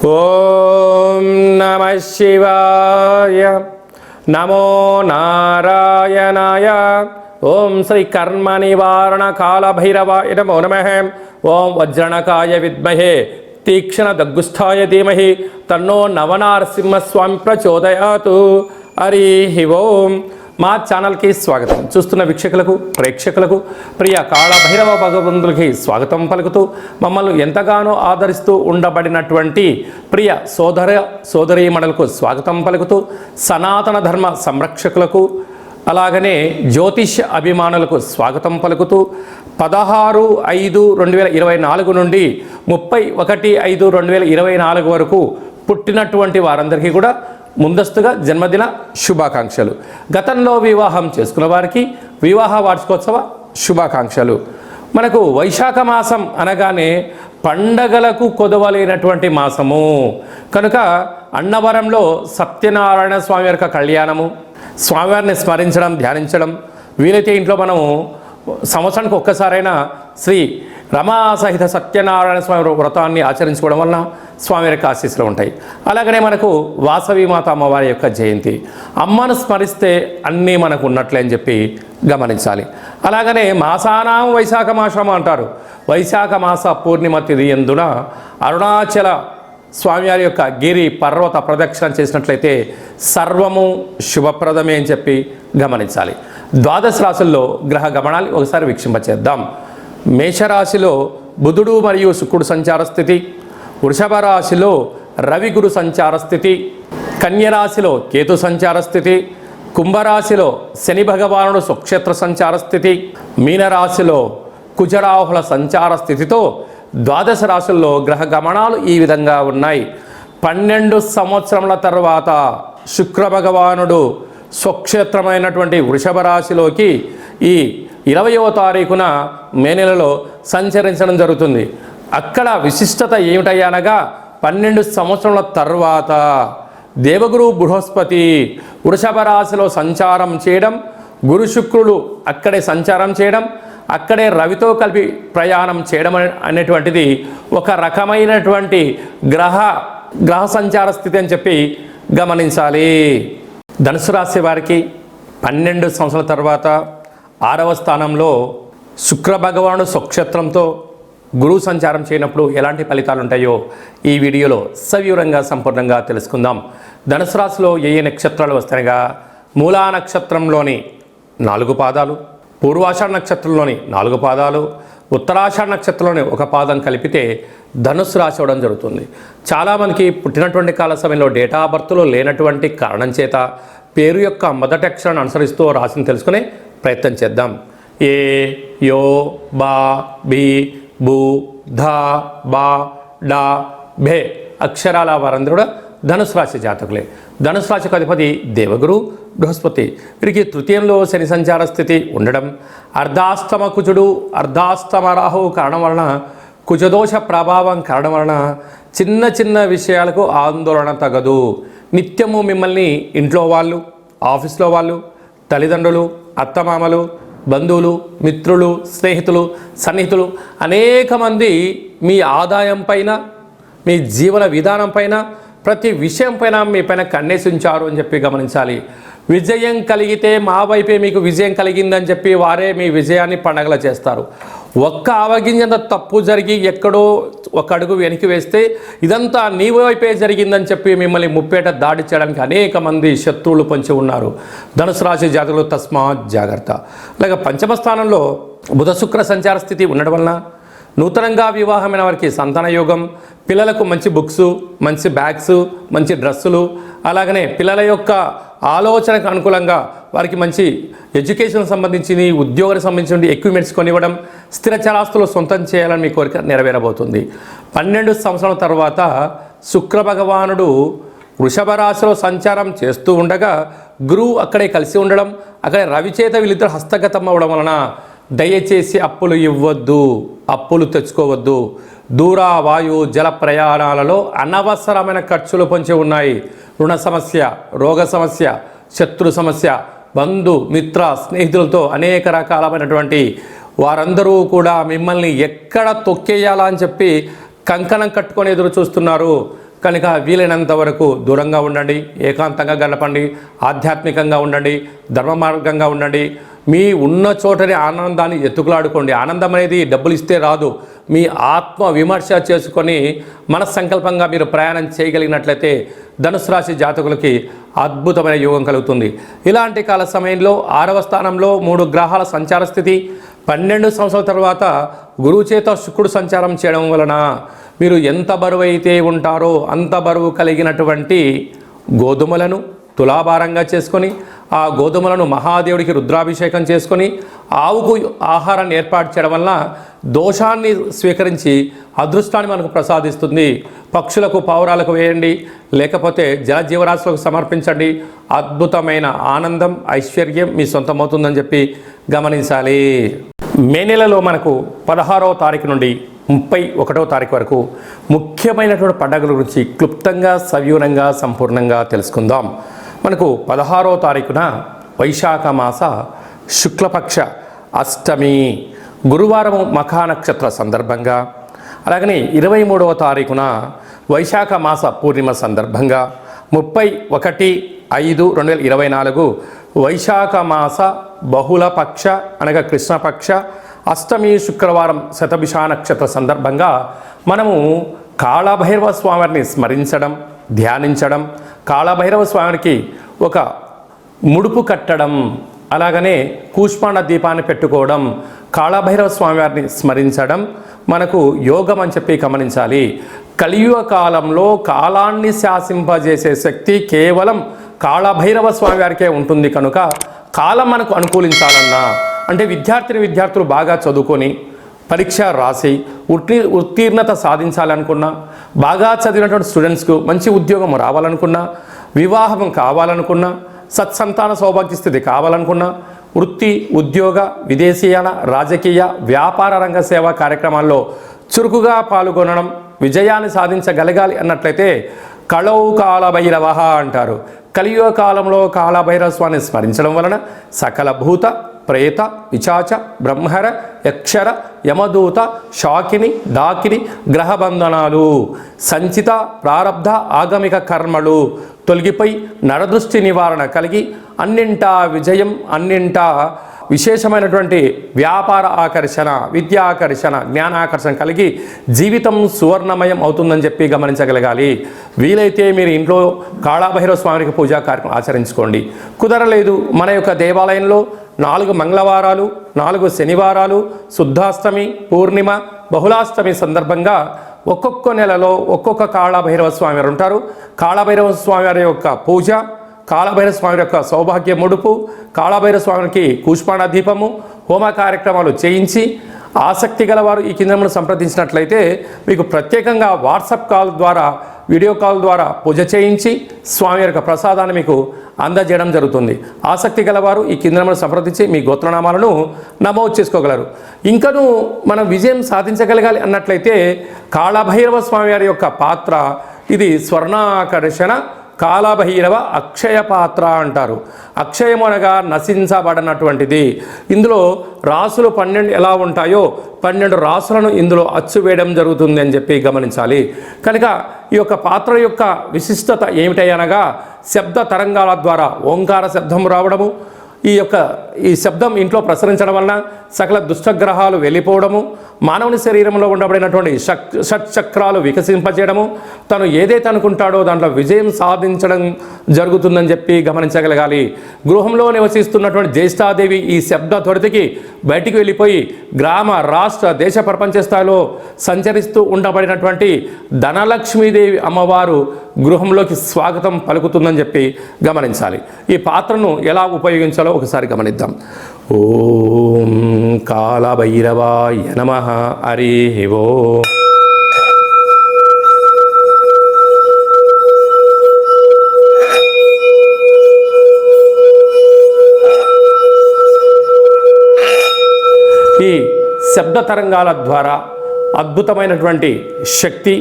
ఓం నమః శివాయ. నమో నారాయణాయ. ఓం శ్రీ కర్మ నివారణ కాల భైరవాయ నమో నమః. ఓం వజ్రణకాయ విద్మహే తీక్ష్ణ దగ్గుస్థాయ ధీమహి తన్నో నవనారసింహస్వామి ప్రచోదయాతు. హరి ఓం. మా ఛానల్కి స్వాగతం. చూస్తున్న వీక్షకులకు ప్రేక్షకులకు ప్రియ కాళభైరవ భగవంతులకి స్వాగతం పలుకుతూ మమ్మల్ని ఎంతగానో ఆదరిస్తూ ఉండబడినటువంటి ప్రియ సోదరీమణులకు స్వాగతం పలుకుతూ సనాతన ధర్మ సంరక్షకులకు అలాగనే జ్యోతిష్ అభిమానులకు స్వాగతం పలుకుతూ 16/5/2024 నుండి 31/5/2024 వరకు పుట్టినటువంటి వారందరికీ కూడా ముందస్తుగా జన్మదిన శుభాకాంక్షలు. గతంలో వివాహం చేసుకున్న వారికి వివాహ వార్షికోత్సవ శుభాకాంక్షలు. మనకు వైశాఖ మాసం అనగానే పండగలకు కొదవలేనటువంటి మాసము కనుక అన్నవరంలో సత్యనారాయణ స్వామి యొక్క కళ్యాణము, స్వామివారిని స్మరించడం, ధ్యానించడం, వీలైతే ఇంట్లో మనము సంవత్సరానికి ఒక్కసారైనా శ్రీ రమా సహిత సత్యనారాయణ స్వామి వ్రతాన్ని ఆచరించుకోవడం వలన స్వామి యొక్క ఆశీస్సులు ఉంటాయి. అలాగనే మనకు వాసవి మాత అమ్మవారి యొక్క జయంతి, అమ్మను స్మరిస్తే అన్నీ మనకు ఉన్నట్లే అని చెప్పి గమనించాలి. అలాగనే మాసానాం వైశాఖ మాసం అంటారు. వైశాఖ మాస పూర్ణిమ తిథి యందున అరుణాచల స్వామివారి యొక్క గిరి పర్వత ప్రదక్షిణ చేసినట్లయితే సర్వము శుభప్రదమే అని చెప్పి గమనించాలి. ద్వాదశ రాశుల్లో గ్రహ గమనాలు ఒకసారి వీక్షింపచేద్దాం. మేషరాశిలో బుధుడు మరియు శుక్రుడు సంచార స్థితి, వృషభ రాశిలో రవి గురు సంచార స్థితి, కన్యరాశిలో కేతు సంచార స్థితి, కుంభరాశిలో శని భగవానుడు స్వక్షేత్ర సంచార స్థితి, మీనరాశిలో కుజరాహుల సంచార స్థితితో ద్వాదశ రాశుల్లో గ్రహ గమనాలు ఈ విధంగా ఉన్నాయి. 12 సంవత్సరముల తర్వాత శుక్ర భగవానుడు స్వక్షేత్రమైనటువంటి వృషభ రాశిలోకి ఈ 20వ తారీఖున మే నెలలో సంచరించడం జరుగుతుంది. అక్కడ విశిష్టత ఏమిటయ్యనగా 12 సంవత్సరాల తర్వాత దేవగురు బృహస్పతి వృషభ రాశిలో సంచారం చేయడం, గురు శుక్రుడు అక్కడే సంచారం చేయడం, అక్కడే రవితో కలిపి ప్రయాణం చేయడం అనేటువంటిది ఒక రకమైనటువంటి గ్రహ సంచార స్థితి అని చెప్పి గమనించాలి. ధనుసు రాశి వారికి 12 సంవత్సరాల తర్వాత 6వ స్థానంలో శుక్ర భగవానుడు స్వక్షేత్రంతో గురువు సంచారం చేయనప్పుడు ఎలాంటి ఫలితాలు ఉంటాయో ఈ వీడియోలో సవివరంగా సంపూర్ణంగా తెలుసుకుందాం. ధనుసు రాశిలో ఏ నక్షత్రాలు వస్తాయనగా మూలా నక్షత్రంలోని 4 పాదాలు, పూర్వాషాఢ నక్షత్రంలోని 4 పాదాలు, ఉత్తరాషాఢ నక్షత్రంలోని 1 పాదం కలిపితే ధనుస్సు రాశి అవ్వడం జరుగుతుంది. చాలామందికి పుట్టినటువంటి కాల సమయంలో డేటా ఆఫ్ బర్త్లో లేనటువంటి కారణం చేత పేరు యొక్క మొదటి అక్షరాన్ని అనుసరిస్తూ రాశిని తెలుసుకునే ప్రయత్నం చేద్దాం. ఏ, యో, బా, బి, బు, ధ, బా, డా, భే అక్షరాల వారందరూ కూడా ధనుసు రాశి జాతకులే. ధనుసు రాశికి అధిపతి దేవగురు బృహస్పతి. వీరికి తృతీయంలో శని సంచార స్థితి ఉండడం, అర్ధాస్తమ కుజుడు అర్ధాస్తమ రాహు కారణం వలన, కుజదోష ప్రభావం కారణం వలన చిన్న చిన్న విషయాలకు ఆందోళన తగదు. నిత్యము మిమ్మల్ని ఇంట్లో వాళ్ళు, ఆఫీస్లో వాళ్ళు, తల్లిదండ్రులు, అత్తమామలు, బంధువులు, మిత్రులు, స్నేహితులు, సన్నిహితులు అనేక మంది మీ ఆదాయం పైన, మీ జీవన విధానం పైన, ప్రతి విషయం పైన మీ పైన కన్నేసి ఉంచారు అని చెప్పి గమనించాలి. విజయం కలిగితే మా వైపే మీకు విజయం కలిగిందని చెప్పి వారే మీ విజయాన్ని పండగలా చేస్తారు. ఒక్క అవగింజంత తప్పు జరిగి ఎక్కడో ఒక అడుగు వెనక్కి వేస్తే ఇదంతా నీ వైపే జరిగిందని చెప్పి మిమ్మల్ని ముప్పేట దాడి చేయడానికి అనేక మంది శత్రువులు పొంచి ఉన్నారు. ధనుసు రాశి జాతకులు తస్మాత్ జాగ్రత్త. అలాగే పంచమ స్థానంలో బుధ శుక్ర సంచార స్థితి ఉండడం వలన నూతనంగా వివాహమైన వారికి సంతాన యోగం, పిల్లలకు మంచి బుక్స్, మంచి బ్యాగ్స్, మంచి డ్రెస్సులు, అలాగనే పిల్లల యొక్క ఆలోచనకు అనుకూలంగా వారికి మంచి ఎడ్యుకేషన్ సంబంధించి, ఉద్యోగానికి సంబంధించిన ఎక్విప్మెంట్స్ కొనివ్వడం, స్థిర చరాస్తులు సొంతం చేయాలని మీ కోరిక నెరవేరబోతుంది. 12 సంవత్సరాల తర్వాత శుక్ర భగవానుడు వృషభ రాశిలో సంచారం చేస్తూ ఉండగా గురువు అక్కడే కలిసి ఉండడం, అక్కడే రవిచేత వీళ్ళిద్దరు హస్తగతం అవ్వడం వలన దయచేసి అప్పులు ఇవ్వద్దు, అప్పులు తెచ్చుకోవద్దు. దూర వాయు జల ప్రయాణాలలో అనవసరమైన ఖర్చులు పొంచి ఉన్నాయి. రుణ సమస్య, రోగ సమస్య, శత్రు సమస్య, బంధు మిత్ర స్నేహితులతో అనేక రకాలమైనటువంటి వారందరూ కూడా మిమ్మల్ని ఎక్కడ తొక్కేయాలా అని చెప్పి కంకణం కట్టుకొని ఎదురు చూస్తున్నారు. కనుక వీలైనంత వరకు దూరంగా ఉండండి, ఏకాంతంగా గడపండి, ఆధ్యాత్మికంగా ఉండండి, ధర్మ మార్గంగా ఉండండి. మీ ఉన్న చోటనే ఆనందాన్ని ఎత్తుకులాడుకోండి. ఆనందం అనేది డబ్బులు ఇస్తే రాదు. మీ ఆత్మ విమర్శ చేసుకొని మనస్సంకల్పంగా మీరు ప్రయాణం చేయగలిగినట్లయితే ధనుసు రాశి జాతకులకి అద్భుతమైన యోగం కలుగుతుంది. ఇలాంటి కాల సమయంలో 6వ స్థానంలో 3 గ్రహాల సంచార స్థితి, 12 సంవత్సరాల తర్వాత గురువు చేత శుక్రుడు సంచారం చేయడం వలన మీరు ఎంత బరువు అయితే ఉంటారో అంత బరువు కలిగినటువంటి గోధుమలను తులాభారంగా చేసుకొని, ఆ గోధుమలను మహాదేవుడికి రుద్రాభిషేకం చేసుకొని ఆవుకు ఆహారాన్ని ఏర్పాటు చేయడం వలన దోషాన్ని స్వీకరించి అదృష్టాన్ని మనకు ప్రసాదిస్తుంది. పక్షులకు పావురాలకు వేయండి, లేకపోతే జలజీవరాశులకు సమర్పించండి. అద్భుతమైన ఆనందం, ఐశ్వర్యం మీ సొంతమవుతుందని చెప్పి గమనించాలి. మే నెలలో మనకు 16వ తారీఖు నుండి 31వ తారీఖు వరకు ముఖ్యమైనటువంటి పండుగల గురించి క్లుప్తంగా, సవివరంగా, సంపూర్ణంగా తెలుసుకుందాం. మనకు 16వ తారీఖున వైశాఖ మాస శుక్లపక్ష అష్టమి, గురువారం మఖా నక్షత్ర సందర్భంగా, అలాగనే 23వ తారీఖున వైశాఖ మాస పూర్ణిమ సందర్భంగా, 31/5/2024 వైశాఖ మాస బహుళపక్ష అనగా కృష్ణపక్ష అష్టమి శుక్రవారం శతభిష నక్షత్ర సందర్భంగా మనము కాళభైరవ స్వామిని స్మరించడం, ధ్యానించడం, కాళభైరవ స్వామికి ఒక ముడుపు కట్టడం, అలాగనే కూష్మాండ దీపాన్ని పెట్టుకోవడం, కాళభైరవ స్వామివారిని స్మరించడం మనకు యోగం అని చెప్పి గమనించాలి. కలియుగ కాలంలో కాలాన్ని శాసింపజేసే శక్తి కేవలం కాళభైరవ స్వామివారికే ఉంటుంది. కనుక కాలం మనకు అనుకూలించాలన్నా, అంటే విద్యార్థులు బాగా చదువుకొని పరీక్ష రాసి ఉత్తీర్ణత సాధించాలనుకున్నా, బాగా చదివినటువంటి స్టూడెంట్స్కు మంచి ఉద్యోగం రావాలనుకున్నా, వివాహం కావాలనుకున్నా, సత్సంతాన సౌభాగ్య స్థితి కావాలనుకున్నా, వృత్తి, ఉద్యోగ, విదేశీయాల, రాజకీయ, వ్యాపార రంగ సేవా కార్యక్రమాల్లో చురుకుగా పాల్గొనడం, విజయాన్ని సాధించగలగాలి అన్నట్లయితే కళౌ కాళభైరవ అంటారు. కలియుగ కాలంలో కాళభైరవ స్వామిని స్మరించడం వలన సకల భూత, ప్రేత, పిశాచ, బ్రహ్మర, యక్షర, యమదూత, శాకిని, డాకిని గ్రహబంధనాలు, సంచిత ప్రారబ్ధ ఆగమిక కర్మలు తొలగిపోయి నరదృష్టి నివారణ కలిగి అన్నింటా విజయం, అన్నింటా విశేషమైనటువంటి వ్యాపార ఆకర్షణ, విద్యా ఆకర్షణ, జ్ఞానాకర్షణ కలిగి జీవితం సువర్ణమయం అవుతుందని చెప్పి గమనించగలగాలి. వీలైతే మీరు ఇంట్లో కాళభైరవ స్వామికి పూజా కార్యక్రమం ఆచరించుకోండి. కుదరలేదు, మన యొక్క దేవాలయంలో 4 మంగళవారాలు, 4 శనివారాలు, శుద్ధాష్టమి, పూర్ణిమ, బహుళాష్టమి సందర్భంగా ఒక్కొక్క నెలలో ఒక్కొక్క కాళభైరవ స్వామి వారు ఉంటారు. కాళభైరవ స్వామి వారి యొక్క పూజ, కాళభైరవ స్వామి యొక్క సౌభాగ్య ముడుపు, కాళభైరవ స్వామికి కూష్మాండ దీపము, హోమ కార్యక్రమాలు చేయించి ఆసక్తి గలవారు ఈ కింద సంప్రదించినట్లయితే మీకు ప్రత్యేకంగా వాట్సాప్ కాల్ ద్వారా, వీడియో కాల్ ద్వారా పూజ చేయించి స్వామి యొక్క ప్రసాదాన్ని మీకు అందజేయడం జరుగుతుంది. ఆసక్తి గలవారు ఈ కింద సంప్రదించి మీ గోత్రనామాలను నమోదు చేసుకోగలరు. ఇంకనూ మనం విజయం సాధించగలగాలి అన్నట్లయితే కాళభైరవ స్వామి వారి యొక్క పాత్ర ఇది స్వర్ణాకర్షణ కాళభైరవ అక్షయ పాత్ర అంటారు. అక్షయం అనగా నశించబడినటువంటిది. ఇందులో రాసులు 12 ఎలా ఉంటాయో 12 రాసులను ఇందులో అచ్చు వేయడం జరుగుతుంది అని చెప్పి గమనించాలి. కనుక ఈ యొక్క పాత్ర యొక్క విశిష్టత ఏమిటనగా శబ్ద తరంగాల ద్వారా ఓంకార శబ్దం రావడము, ఈ శబ్దం ఇంట్లో ప్రసరించడం వలన సకల దుష్టగ్రహాలు వెళ్ళిపోవడము, మానవుని శరీరంలో ఉండబడినటువంటి షట్చక్రాలు వికసింపజేయడము, తను ఏదైతే అనుకుంటాడో దాంట్లో విజయం సాధించడం జరుగుతుందని చెప్పి గమనించగలగాలి. గృహంలో నివసిస్తున్నటువంటి జ్యేష్ఠాదేవి ఈ శబ్ద త్వరితకి బయటికి వెళ్ళిపోయి గ్రామ, రాష్ట్ర, దేశ, ప్రపంచ స్థాయిలో సంచరిస్తూ ఉండబడినటువంటి ధనలక్ష్మీదేవి అమ్మవారు గృహంలోకి స్వాగతం పలుకుతుందని చెప్పి గమనించాలి. ఈ పాత్రను ఎలా ఉపయోగించాలో ఒకసారి గమనిద్దాం. ఓం కాళభైరవాయ నమః. హరి ఓం. ఈ శబ్ద తరంగాల ద్వారా అద్భుతమైనటువంటి శక్తి,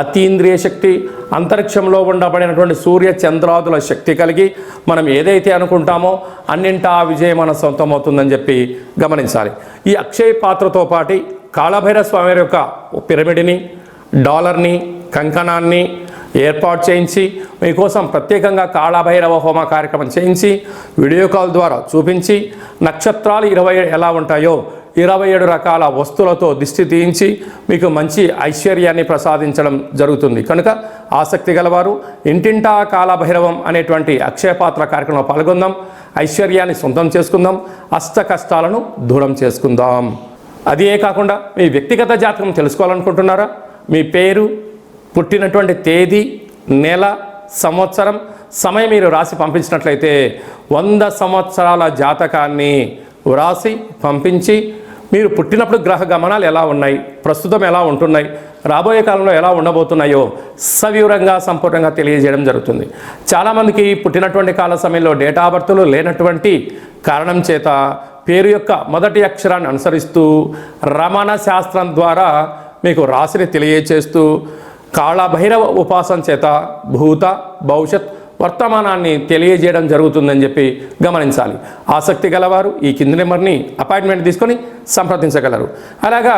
అతీంద్రియ శక్తి, అంతరిక్షంలో ఉండబడినటువంటి సూర్య చంద్రాదుల శక్తి కలిగి మనం ఏదైతే అనుకుంటామో అన్నింటా విజయం మన సొంతమవుతుందని చెప్పి గమనించాలి. ఈ అక్షయ పాత్రతో పాటు కాళభైరవ స్వామి యొక్క పిరమిడ్ని, డాలర్ని, కంకణాన్ని, ఏర్పాటు చేయించి మీకోసం ప్రత్యేకంగా కాళభైరవ హోమ కార్యక్రమం చేయించి వీడియో కాల్ ద్వారా చూపించి నక్షత్రాలు 20 ఎలా ఉంటాయో 27 రకాల వస్తువులతో దిష్టి తీయించి మీకు మంచి ఐశ్వర్యాన్ని ప్రసాదించడం జరుగుతుంది. కనుక ఆసక్తి గలవారు ఇంటింటా కాళభైరవం అనేటువంటి అక్షయపాత్ర కార్యక్రమంలో పాల్గొందాం. ఐశ్వర్యాన్ని సొంతం చేసుకుందాం. అష్ట కష్టాలను దూరం చేసుకుందాం. అదే కాకుండా మీ వ్యక్తిగత జాతకం తెలుసుకోవాలనుకుంటున్నారా? మీ పేరు, పుట్టినటువంటి తేదీ, నెల, సంవత్సరం, సమయం మీరు రాసి పంపించినట్లయితే 100 సంవత్సరాల జాతకాన్ని వ్రాసి పంపించి మీరు పుట్టినప్పుడు గ్రహ గమనాలు ఎలా ఉన్నాయి, ప్రస్తుతం ఎలా ఉంటున్నాయి, రాబోయే కాలంలో ఎలా ఉండబోతున్నాయో సవివరంగా సంపూర్ణంగా తెలియజేయడం జరుగుతుంది. చాలామందికి పుట్టినటువంటి కాల సమయంలో డేటా ఆఫ్ బర్త్లు లేనటువంటి కారణం చేత పేరు యొక్క మొదటి అక్షరాన్ని అనుసరిస్తూ రమణ శాస్త్రం ద్వారా మీకు రాశిని తెలియచేస్తూ కాళభైరవ ఉపాసన చేత భూత, భవిష్యత్, వర్తమానాన్ని తెలియజేయడం జరుగుతుందని చెప్పి గమనించాలి. ఆసక్తి గలవారు ఈ కింది నెంబర్ని అపాయింట్మెంట్ తీసుకొని సంప్రదించగలరు. అలాగా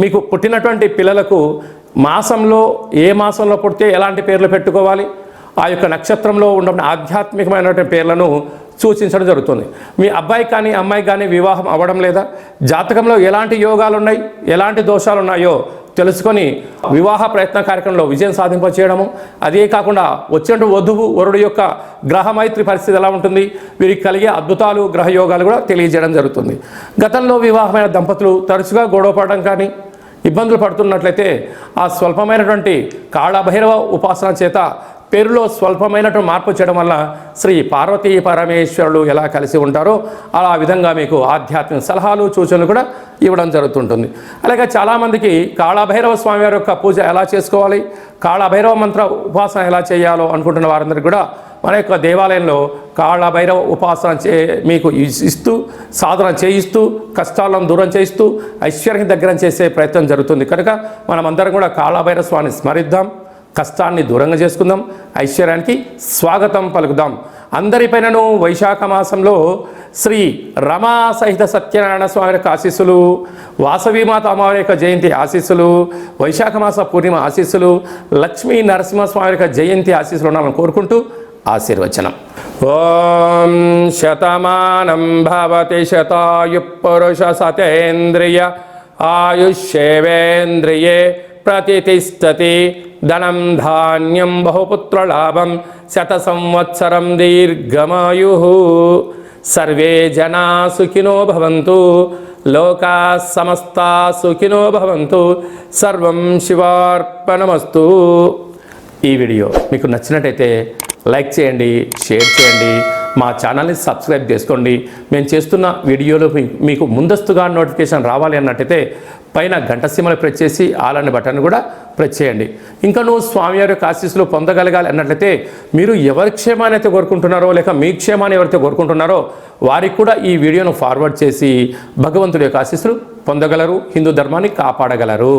మీకు పుట్టినటువంటి పిల్లలకు మాసంలో ఏ మాసంలో పుడితే ఎలాంటి పేర్లు పెట్టుకోవాలి, ఆ యొక్క నక్షత్రంలో ఉన్న ఆధ్యాత్మికమైనటువంటి పేర్లను సూచించడం జరుగుతుంది. మీ అబ్బాయి కానీ అమ్మాయి కానీ వివాహం అవ్వడం లేదా, జాతకంలో ఎలాంటి యోగాలు ఉన్నాయి, ఎలాంటి దోషాలు ఉన్నాయో తెలుసుకొని వివాహ ప్రయత్న కార్యక్రమంలో విజయం సాధింపచేయడము, అదే కాకుండా వచ్చినట్టు వధువు వరుడు యొక్క గ్రహమైత్రి పరిస్థితి ఎలా ఉంటుంది, వీరికి కలిగే అద్భుతాలు గ్రహ యోగాలు కూడా తెలియజేయడం జరుగుతుంది. గతంలో వివాహమైన దంపతులు తరచుగా గొడవపడడం కానీ ఇబ్బందులు పడుతున్నట్లయితే ఆ స్వల్పమైనటువంటి కాళభైరవ ఉపాసన చేత పేరులో స్వల్పమైనటువంటి మార్పు చేయడం వల్ల శ్రీ పార్వతీ పరమేశ్వరులు ఎలా కలిసి ఉంటారో ఆ విధంగా మీకు ఆధ్యాత్మిక సలహాలు సూచనలు కూడా ఇవ్వడం జరుగుతుంటుంది. అలాగే చాలామందికి కాళభైరవ స్వామివారి యొక్క పూజ ఎలా చేసుకోవాలి, కాళభైరవ మంత్ర ఉపాసన ఎలా చేయాలో అనుకుంటున్న వారందరికీ కూడా మన యొక్క దేవాలయంలో కాళభైరవ ఉపాసన మీకు ఇస్తూ సాధన చేయిస్తూ కష్టాలను దూరం చేయిస్తూ ఐశ్వర్యం దగ్గర చేసే ప్రయత్నం జరుగుతుంది. కనుక మనమందరం కూడా కాళభైరవ స్వామిని స్మరిద్దాం, కష్టాన్ని దూరంగా చేసుకుందాం, ఐశ్వర్యానికి స్వాగతం పలుకుదాం. అందరిపైనను వైశాఖ మాసంలో శ్రీ రమా సహిత సత్యనారాయణ స్వామి యొక్క ఆశీస్సులు, వాసవీమాత అమ్మవారి యొక్క జయంతి ఆశీస్సులు, వైశాఖ మాస పూర్ణిమ ఆశీస్సులు, లక్ష్మీ నరసింహస్వామి యొక్క జయంతి ఆశీస్సులు ఉన్నామని కోరుకుంటూ ఆశీర్వచనం. ఓం శతమానం భవతి శతాయు పురుష సతేంద్రియ ఆయుష్యేవేంద్రియే ప్రతిష్టతి ధనం ధాన్యం బహుపుత్రలాభం శత సంవత్సరం దీర్ఘమాయు. సర్వే జనా సుఖినో భవంతు, లోకా సమస్తా సుఖినో భవంతు. సర్వం శివార్పణమస్తు. ఈ వీడియో మీకు నచ్చినట్టయితే లైక్ చేయండి, షేర్ చేయండి, మా ఛానల్ని సబ్స్క్రైబ్ చేసుకోండి. మేము చేస్తున్న వీడియోలు మీకు ముందస్తుగా నోటిఫికేషన్ రావాలి అన్నట్టయితే పైన గంట సింబల్ ప్రెస్ చేసి ఆల్ అనే బటన్ కూడా ప్రెస్ చేయండి. ఇంకా నువ్వు స్వామివారి యొక్క ఆశీస్సులు పొందగలగాలి అన్నట్లయితే మీరు ఎవరి క్షేమాన్ని అయితే కోరుకుంటున్నారో లేక మీ క్షేమాన్ని ఎవరైతే కోరుకుంటున్నారో వారికి కూడా ఈ వీడియోను ఫార్వర్డ్ చేసి భగవంతుడి యొక్క ఆశీస్సులు పొందగలరు, హిందూ ధర్మాన్ని కాపాడగలరు.